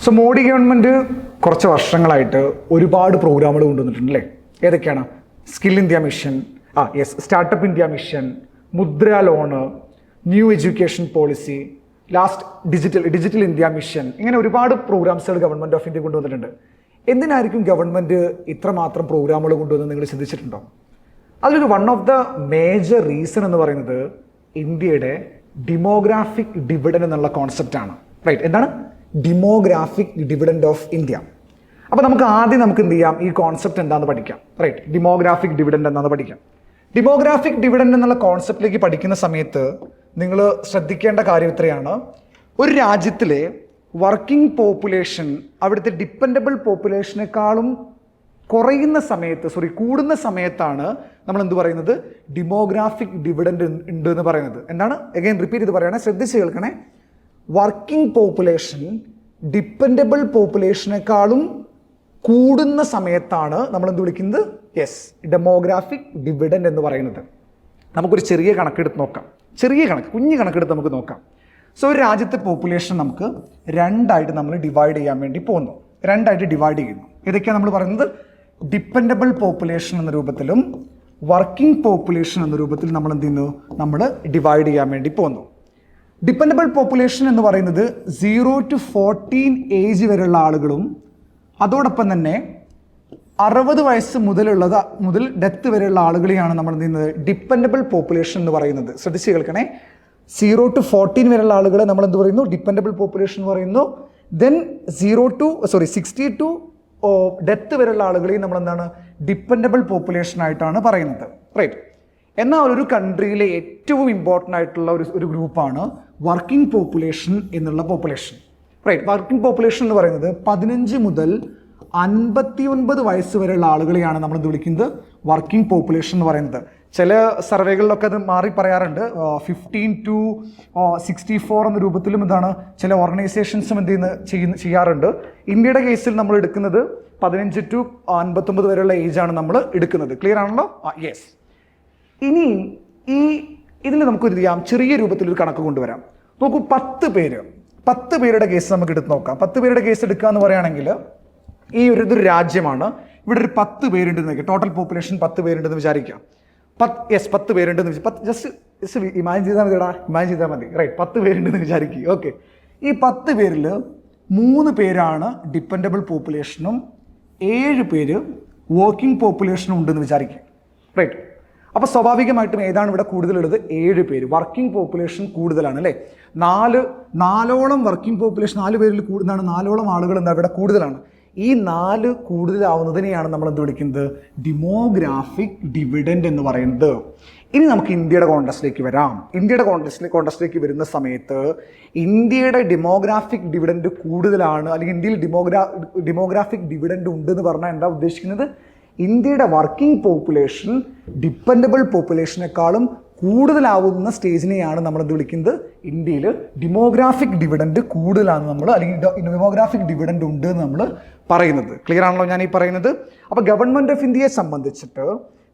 So Modi government കുറച്ച് വർഷങ്ങളായിട്ട് ഒരുപാട് പ്രോഗ്രാമുകൾ കൊണ്ടുവന്നിട്ടുണ്ട് അല്ലേ? ഏതൊക്കെയാണ്? Skill India mission, startup India mission, Mudra loan, new education policy, last digital India mission, ഇങ്ങനെ ഒരുപാട് പ്രോഗ്രാംസുകൾ ഗവൺമെൻറ് ഓഫ് ഇന്ത്യ കൊണ്ടുവന്നിട്ടുണ്ട്. എന്തിനായിരിക്കും ഗവൺമെൻറ് ഇത്രമാത്രം പ്രോഗ്രാമുകൾ കൊണ്ടുവന്ന് നിങ്ങൾ ശ്രദ്ധിച്ചിട്ടുണ്ടോ? അതിലൊരു one of the major reason എന്ന് പറയുന്നത് ഇന്ത്യയുടെ ഡിമോഗ്രാഫിക് ഡിവിഡൻഡ് എന്നുള്ള കോൺസെപ്റ്റാണ്. റൈറ്റ്? എന്താണ് ഡിമോഗ്രാഫിക് ഡിവിഡൻഡ് ഓഫ് ഇന്ത്യ? അപ്പോൾ നമുക്ക് എന്ത് ചെയ്യാം, ഈ കോൺസെപ്റ്റ് എന്താണെന്ന് പഠിക്കാം. റൈറ്റ്? ഡിമോഗ്രാഫിക് ഡിവിഡൻഡ് എന്താണെന്ന് പഠിക്കാം. ഡിമോഗ്രാഫിക് ഡിവിഡൻഡ് എന്നുള്ള കോൺസെപ്റ്റിലേക്ക് പഠിക്കുന്ന സമയത്ത് നിങ്ങൾ ശ്രദ്ധിക്കേണ്ട കാര്യം ഇത്രയാണ്: ഒരു രാജ്യത്തിലെ വർക്കിംഗ് പോപ്പുലേഷൻ അവിടുത്തെ ഡിപ്പെൻഡബിൾ പോപ്പുലേഷനേക്കാളും കൂടുന്ന സമയത്താണ് നമ്മൾ എന്ത് പറയുന്നത്, ഡിമോഗ്രാഫിക് ഡിവിഡൻഡ് ഉണ്ട് എന്ന് പറയുന്നത്. എന്താണ്? അഗൈൻ റിപ്പീറ്റ് ചെയ്ത് പറയുകയാണെങ്കിൽ ശ്രദ്ധിച്ച് കേൾക്കണേ. വർക്കിംഗ് പോപ്പുലേഷൻ ഡിപ്പെൻഡബിൾ പോപ്പുലേഷനേക്കാളും കൂടുന്ന സമയത്താണ് നമ്മൾ എന്ത് വിളിക്കുന്നത്, ഡെമോഗ്രാഫിക് ഡിവിഡൻഡ് എന്ന് പറയുന്നത്. നമുക്കൊരു ചെറിയ കണക്കെടുത്ത് നോക്കാം. കുഞ്ഞു കണക്കെടുത്ത് നമുക്ക് നോക്കാം. സോ ഒരു രാജ്യത്തെ പോപ്പുലേഷൻ നമുക്ക് രണ്ടായിട്ട് നമ്മൾ ഡിവൈഡ് ചെയ്യാൻ വേണ്ടി പോകുന്നു. രണ്ടായിട്ട് ഡിവൈഡ് ചെയ്യുന്നു. ഏതൊക്കെയാണ് നമ്മൾ പറയുന്നത്? ഡിപ്പെൻഡബിൾ പോപ്പുലേഷൻ എന്ന രൂപത്തിലും വർക്കിംഗ് പോപ്പുലേഷൻ എന്ന രൂപത്തിൽ നമ്മൾ എന്ത് ചെയ്യുന്നു, നമ്മൾ ഡിവൈഡ് ചെയ്യാൻ വേണ്ടി പോകുന്നു. ഡിപ്പെൻഡബിൾ പോപ്പുലേഷൻ എന്ന് പറയുന്നത് 0 to 14 ഏജ് വരെയുള്ള ആളുകളും അതോടൊപ്പം തന്നെ 60 വയസ്സ് മുതൽ ഡെത്ത് വരെയുള്ള ആളുകളെയാണ് നമ്മൾ എന്ത് ചെയ്യുന്നത്, ഡിപ്പെൻഡബിൾ പോപ്പുലേഷൻ എന്ന് പറയുന്നത്. ശ്രദ്ധിച്ച് കേൾക്കണേ. 0 to 14 വരെയുള്ള ആളുകളെ നമ്മൾ എന്ത് പറയുന്നു, ഡിപ്പെൻഡബിൾ പോപ്പുലേഷൻ എന്ന് പറയുന്നു. ദെൻ 60 to ഡെത്ത് വരെയുള്ള ആളുകളെയും നമ്മൾ എന്താണ്, ഡിപ്പെൻഡബിൾ പോപ്പുലേഷൻ ആയിട്ടാണ് പറയുന്നത്. റൈറ്റ്? എന്നാൽ ഒരു കൺട്രിയിലെ ഏറ്റവും ഇമ്പോർട്ടൻ്റ് ആയിട്ടുള്ള ഒരു ഗ്രൂപ്പാണ് വർക്കിംഗ് പോപ്പുലേഷൻ എന്നുള്ള പോപ്പുലേഷൻ. റൈറ്റ്? വർക്കിംഗ് പോപ്പുലേഷൻ എന്ന് പറയുന്നത് 15 മുതൽ 59 വയസ്സ് വരെയുള്ള ആളുകളെയാണ് നമ്മൾ എന്ത് വിളിക്കുന്നത്, വർക്കിംഗ് പോപ്പുലേഷൻ എന്ന് പറയുന്നത്. ചില സർവേകളിലൊക്കെ അത് മാറി പറയാറുണ്ട്. 15 to 64 എന്ന രൂപത്തിലും എന്താണ് ചില ഓർഗനൈസേഷൻസും ചെയ്യാറുണ്ട്. ഇന്ത്യയുടെ കേസിൽ നമ്മൾ എടുക്കുന്നത് 15 to 59 വരെയുള്ള ഏജാണ് നമ്മൾ എടുക്കുന്നത്. ക്ലിയർ ആണല്ലോ? യെസ്. ഇനി ഇതിൽ നമുക്ക് എന്ത് ചെയ്യാം, ചെറിയ രൂപത്തിലൊരു കണക്ക് കൊണ്ടുവരാം. നോക്കൂ, 10 പേരുടെ കേസ് നമുക്ക് എടുത്ത് നോക്കാം. 10 പേരുടെ കേസ് എടുക്കുക എന്ന് പറയുകയാണെങ്കിൽ ഇതൊരു രാജ്യമാണ്. ഇവിടെ ഒരു 10 പേരുണ്ടെന്ന് വയ്ക്കുക. ടോട്ടൽ പോപ്പുലേഷൻ 10 പേരുണ്ടെന്ന് വിചാരിക്കാം. 10 പേരുണ്ടെന്ന് ജസ്റ്റ് ഇമാജിൻ ചെയ്താൽ മതി. റൈറ്റ്? 10 പേരുണ്ടെന്ന് വിചാരിക്കുക. ഓക്കെ. ഈ 10 പേരിൽ 3 പേരാണ് ഡിപ്പെൻഡബിൾ പോപ്പുലേഷനും 7 പേര് വർക്കിംഗ് പോപ്പുലേഷനും ഉണ്ടെന്ന് വിചാരിക്കുക. റൈറ്റ്? അപ്പോൾ സ്വാഭാവികമായിട്ടും ഏതാണ് ഇവിടെ കൂടുതലുള്ളത്? 7 പേര്. വർക്കിംഗ് പോപ്പുലേഷൻ കൂടുതലാണ് അല്ലേ? നാലോളം വർക്കിംഗ് പോപ്പുലേഷൻ, 4 പേരിൽ കൂടുതലാണ്, 4ഓളം ആളുകൾ എന്താ ഇവിടെ കൂടുതലാണ്. ഈ 4 കൂടുതലാവുന്നതിനെയാണ് നമ്മൾ എന്ത് വിളിക്കുന്നത്, ഡിമോഗ്രാഫിക് ഡിവിഡൻഡ് എന്ന് പറയുന്നത്. ഇനി നമുക്ക് ഇന്ത്യയുടെ കോണ്ടസ്റ്റിലേക്ക് വരാം. ഇന്ത്യയുടെ കോണ്ടസ്റ്റിലേക്ക് വരുന്ന സമയത്ത് ഇന്ത്യയുടെ ഡെമോഗ്രാഫിക് ഡിവിഡൻഡ് കൂടുതലാണ്, അല്ലെങ്കിൽ ഇന്ത്യയിൽ ഡെമോഗ്രാഫിക് ഡിവിഡൻഡ് ഉണ്ടെന്ന് പറഞ്ഞാൽ എന്താ ഉദ്ദേശിക്കുന്നത്? ഇന്ത്യയുടെ വർക്കിംഗ് പോപ്പുലേഷൻ ഡിപ്പെൻഡബിൾ പോപ്പുലേഷനേക്കാളും കൂടുതലാവുന്ന സ്റ്റേജിനെയാണ് നമ്മൾ എന്ത് വിളിക്കുന്നത്, ഇന്ത്യയിൽ ഡെമോഗ്രാഫിക് ഡിവിഡൻഡ് കൂടുതലാണ് നമ്മൾ, അല്ലെങ്കിൽ ഡെമോഗ്രാഫിക് ഡിവിഡൻഡ് ഉണ്ട് എന്ന് നമ്മൾ പറയുന്നത്. ക്ലിയർ ആണല്ലോ ഞാൻ ഈ പറയുന്നത്? അപ്പോൾ ഗവൺമെൻറ് ഓഫ് ഇന്ത്യയെ സംബന്ധിച്ചിട്ട്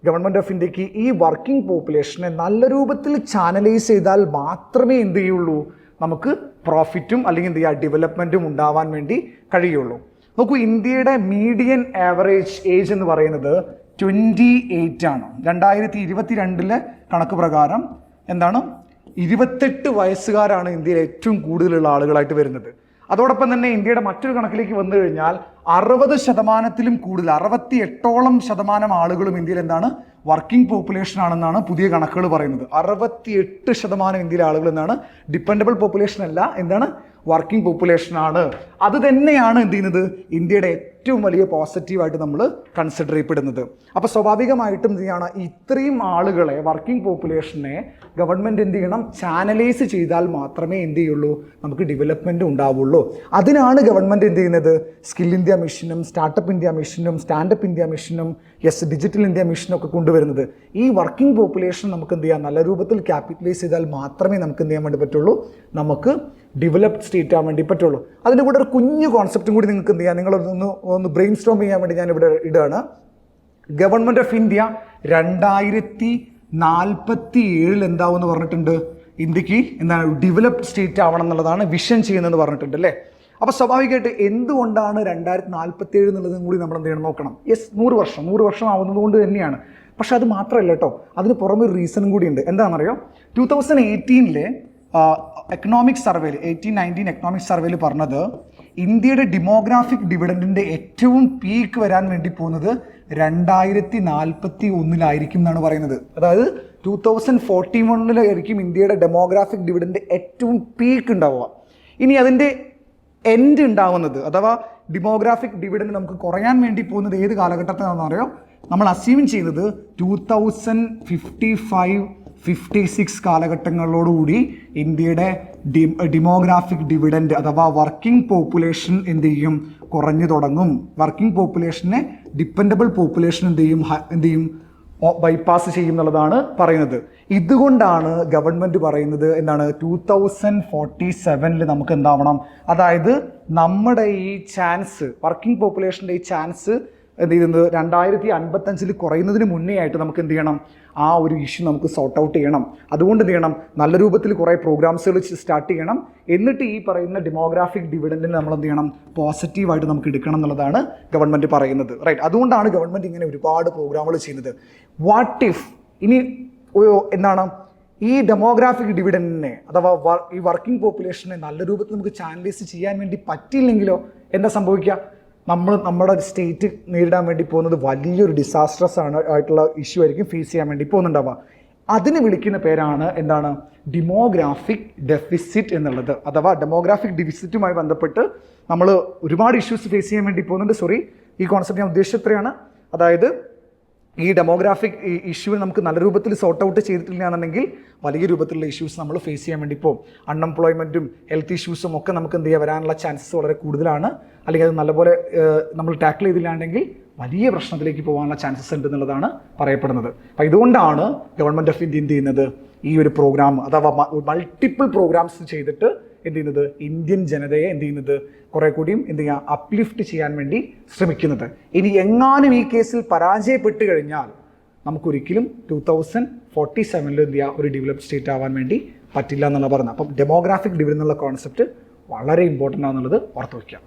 ഗവൺമെൻറ് ഓഫ് ഇന്ത്യക്ക് ഈ വർക്കിംഗ് പോപ്പുലേഷനെ നല്ല രൂപത്തിൽ ചാനലൈസ് ചെയ്താൽ മാത്രമേ എന്ത് ചെയ്യുള്ളൂ, നമുക്ക് പ്രോഫിറ്റും അല്ലെങ്കിൽ എന്ത് ചെയ്യുക, ഡെവലപ്മെൻറ്റും ഉണ്ടാവാൻ വേണ്ടി കഴിയുള്ളൂ. നോക്കൂ, ഇന്ത്യയുടെ മീഡിയൻ ആവറേജ് ഏജ് എന്ന് പറയുന്നത് 28 ആണ്. 2022 കണക്ക് പ്രകാരം എന്താണ്, 28 വയസ്സുകാരാണ് ഇന്ത്യയിൽ ഏറ്റവും കൂടുതലുള്ള ആളുകളായിട്ട് വരുന്നത്. അതോടൊപ്പം തന്നെ ഇന്ത്യയുടെ മറ്റൊരു കണക്കിലേക്ക് വന്നു കഴിഞ്ഞാൽ 60%-ത്തിലും കൂടുതൽ, 68% ആളുകളും ഇന്ത്യയിൽ എന്താണ്, വർക്കിംഗ് പോപ്പുലേഷൻ ആണെന്നാണ് പുതിയ കണക്കുകൾ പറയുന്നത്. 68% ഇന്ത്യയിലെ ആളുകൾ എന്താണ്, ഡിപ്പെൻഡബിൾ പോപ്പുലേഷൻ അല്ല, എന്താണ്, വർക്കിംഗ് പോപ്പുലേഷൻ ആണ്. അത് തന്നെയാണ് എന്ത് ചെയ്യുന്നത്, ഇന്ത്യയുടെ ഏറ്റവും വലിയ പോസിറ്റീവായിട്ട് നമ്മൾ കൺസിഡർ ചെയ്യപ്പെടുന്നത്. അപ്പോൾ സ്വാഭാവികമായിട്ടും എന്ത് ചെയ്യണം, ഇത്രയും ആളുകളെ, വർക്കിംഗ് പോപ്പുലേഷനെ ഗവൺമെൻറ് എന്ത് ചെയ്യണം, ചാനലൈസ് ചെയ്താൽ മാത്രമേ എന്ത് ചെയ്യുള്ളൂ, നമുക്ക് ഡെവലപ്മെൻറ്റ് ഉണ്ടാവുള്ളൂ. അതിനാണ് ഗവൺമെൻറ് എന്ത് ചെയ്യുന്നത്, സ്കിൽ ഇന്ത്യ മിഷനും സ്റ്റാർട്ടപ്പ് ഇന്ത്യ മിഷനും സ്റ്റാൻഡപ്പ് ഇന്ത്യ മിഷനും ഡിജിറ്റൽ ഇന്ത്യ മിഷനും ഒക്കെ കൊണ്ടുവരുന്നത്. ഈ വർക്കിംഗ് പോപ്പുലേഷൻ നമുക്ക് എന്ത് ചെയ്യാം, നല്ല രൂപത്തിൽ ക്യാപിറ്റലൈസ് ചെയ്താൽ മാത്രമേ നമുക്ക് എന്ത് ചെയ്യാൻ വേണ്ടി പറ്റുള്ളൂ, നമുക്ക് ഡെവലപ്ഡ് സ്റ്റേറ്റ് ആവാൻ വേണ്ടി പറ്റുള്ളൂ. അതിൻ്റെ കൂടെ ഒരു കുഞ്ഞു കോൺസെപ്റ്റും കൂടി നിങ്ങൾക്ക് എന്ത് ചെയ്യാം, നിങ്ങളൊന്ന് ബ്രെയിൻ സ്റ്റോം ചെയ്യാൻ വേണ്ടി ഞാൻ ഇവിടെ ഇടുകയാണ്. ഗവൺമെൻറ് ഓഫ് ഇന്ത്യ 2047 എന്താവും എന്ന് പറഞ്ഞിട്ടുണ്ട്, ഇന്ത്യക്ക് എന്താണ്, ഡെവലപ്ഡ് സ്റ്റേറ്റ് ആവണം എന്നുള്ളതാണ് വിഷൻ ചെയ്യുന്നതെന്ന് പറഞ്ഞിട്ടുണ്ട് അല്ലേ? അപ്പോൾ സ്വാഭാവികമായിട്ട് എന്തുകൊണ്ടാണ് 2047 എന്നുള്ളതും കൂടി നമ്മൾ എന്ത് ചെയ്യണം നോക്കണം. യെസ്, 100 വർഷം ആവുന്നത് തന്നെയാണ്. പക്ഷെ അത് മാത്രമല്ല കേട്ടോ, അതിന് പുറമെ ഒരു റീസണും കൂടിയുണ്ട്. എന്താണെന്നറിയോ, 2018 എക്കണോമിക് സർവേയിൽ 18-19 എക്കണോമിക് സർവേയിൽ പറഞ്ഞത് ഇന്ത്യയുടെ ഡെമോഗ്രാഫിക് ഡിവിഡൻഡിൻ്റെ ഏറ്റവും പീക്ക് വരാൻ വേണ്ടി പോകുന്നത് 2041 എന്നാണ് പറയുന്നത്. അതായത് 2041 ഇന്ത്യയുടെ ഡെമോഗ്രാഫിക് ഡിവിഡൻഡ് ഏറ്റവും പീക്ക് ഉണ്ടാവുക. ഇനി അതിൻ്റെ എൻഡ് ഉണ്ടാവുന്നത്, അഥവാ ഡെമോഗ്രാഫിക് ഡിവിഡൻഡ് നമുക്ക് കുറയാൻ വേണ്ടി പോകുന്നത് ഏത് കാലഘട്ടത്തിലാണെന്ന് അറിയോ, നമ്മൾ അസ്യൂം ചെയ്യുന്നത് 2055-56 കാലഘട്ടങ്ങളോടുകൂടി ഇന്ത്യയുടെ ഡെമോഗ്രാഫിക് ഡിവിഡൻഡ് അഥവാ വർക്കിംഗ് പോപ്പുലേഷൻ എന്ത് ചെയ്യും, കുറഞ്ഞു തുടങ്ങും. വർക്കിംഗ് പോപ്പുലേഷനെ ഡിപ്പെൻഡബിൾ പോപ്പുലേഷൻ എന്ത് ചെയ്യും ബൈപ്പാസ് ചെയ്യും എന്നുള്ളതാണ് പറയുന്നത്. ഇതുകൊണ്ടാണ് ഗവൺമെൻറ് പറയുന്നത് എന്താണ്, 2047 നമുക്ക് എന്താവണം, അതായത് നമ്മുടെ ഈ ചാൻസ്, വർക്കിംഗ് പോപ്പുലേഷൻ്റെ ഈ ചാൻസ് എന്ത് ചെയ്യുന്നത് 2055 കുറയുന്നതിന് മുന്നേ ആയിട്ട് നമുക്ക് എന്ത് ചെയ്യണം, ആ ഒരു ഇഷ്യൂ നമുക്ക് സോർട്ട് ഔട്ട് ചെയ്യണം. അതുകൊണ്ട് എന്ത് ചെയ്യണം, നല്ല രൂപത്തിൽ കുറേ പ്രോഗ്രാംസുകൾ സ്റ്റാർട്ട് ചെയ്യണം. എന്നിട്ട് ഈ പറയുന്ന ഡെമോഗ്രാഫിക് ഡിവിഡൻഡിന് നമ്മൾ എന്ത് ചെയ്യണം, പോസിറ്റീവായിട്ട് നമുക്ക് എടുക്കണം എന്നുള്ളതാണ് ഗവൺമെൻറ് പറയുന്നത്. റൈറ്റ്, അതുകൊണ്ടാണ് ഗവൺമെൻറ് ഇങ്ങനെ ഒരുപാട് പ്രോഗ്രാമുകൾ ചെയ്യുന്നത്. വാട്ട് ഇഫ് ഇനി എന്താണ് ഈ ഡെമോഗ്രാഫിക് ഡിവിഡൻഡിനെ അഥവാ ഈ വർക്കിംഗ് പോപ്പുലേഷനെ നല്ല രൂപത്തിൽ നമുക്ക് ചാനലൈസ് ചെയ്യാൻ വേണ്ടി പറ്റിയില്ലെങ്കിലോ എന്താ സംഭവിക്കുക, നമ്മുടെ സ്റ്റേറ്റ് നേരിടാൻ വേണ്ടി പോകുന്നത് വലിയൊരു ഡിസാസ്ട്രസ് ആയിട്ടുള്ള ഇഷ്യൂ ആയിരിക്കും ഫേസ് ചെയ്യാൻ വേണ്ടി പോകുന്നുണ്ടാവുക. അതിന് വിളിക്കുന്ന പേരാണ് എന്താണ്, ഡെമോഗ്രാഫിക് ഡെഫിസിറ്റ് എന്നുള്ളത്. അഥവാ ഡെമോഗ്രാഫിക് ഡെഫിസിറ്റുമായി ബന്ധപ്പെട്ട് നമ്മൾ ഒരുപാട് ഇഷ്യൂസ് ഫേസ് ചെയ്യാൻ വേണ്ടി പോകുന്നുണ്ട്. ഈ കോൺസെപ്റ്റ് ഞാൻ ഉദ്ദേശിച്ചത്രയാണ്. അതായത് ഈ ഡെമോഗ്രാഫിക് ഇഷ്യൂ നമുക്ക് നല്ല രൂപത്തിൽ സോർട്ട് ഔട്ട് ചെയ്തിട്ടില്ല എന്നുണ്ടെങ്കിൽ വലിയ രൂപത്തിലുള്ള ഇഷ്യൂസ് നമ്മൾ ഫേസ് ചെയ്യാൻ വേണ്ടി പോകും. അൺഎംപ്ലോയ്മെൻറ്റും ഹെൽത്ത് ഇഷ്യൂസും ഒക്കെ നമുക്ക് എന്ത് ചെയ്യുക വരാനുള്ള ചാൻസസ് വളരെ കൂടുതലാണ്. അല്ലെങ്കിൽ അത് നല്ലപോലെ നമ്മൾ ടാക്കിൾ ചെയ്തില്ലാണ്ടെങ്കിൽ വലിയ പ്രശ്നത്തിലേക്ക് പോകാനുള്ള ചാൻസസ് ഉണ്ട് എന്നുള്ളതാണ് പറയപ്പെടുന്നത്. അപ്പോൾ ഇതുകൊണ്ടാണ് ഗവൺമെൻറ് ഓഫ് ഇന്ത്യ എന്ത് ചെയ്യുന്നത്, ഈ ഒരു പ്രോഗ്രാം അഥവാ മൾട്ടിപ്പിൾ പ്രോഗ്രാംസ് ചെയ്തിട്ട് എന്ത് ചെയ്യുന്നത്, ഇന്ത്യൻ ജനതയെ എന്ത് ചെയ്യുന്നത് കുറെ കൂടിയും എന്ത് ചെയ്യുക, അപ്ലിഫ്റ്റ് ചെയ്യാൻ വേണ്ടി ശ്രമിക്കുന്നത്. ഇനി എങ്ങാനും ഈ കേസിൽ പരാജയപ്പെട്ട് കഴിഞ്ഞാൽ നമുക്കൊരിക്കലും 2047 എന്ത് ചെയ്യുക, ഒരു ഡെവലപ്ഡ് സ്റ്റേറ്റ് ആവാൻ വേണ്ടി പറ്റില്ല എന്നുള്ള പറഞ്ഞത്. അപ്പം ഡെമോഗ്രാഫിക് ഡിവിഡൻഡ് എന്നുള്ള കോൺസെപ്റ്റ് വളരെ ഇമ്പോർട്ടൻ്റ് ആണെന്നുള്ളത് ഓർത്ത് വയ്ക്കുക.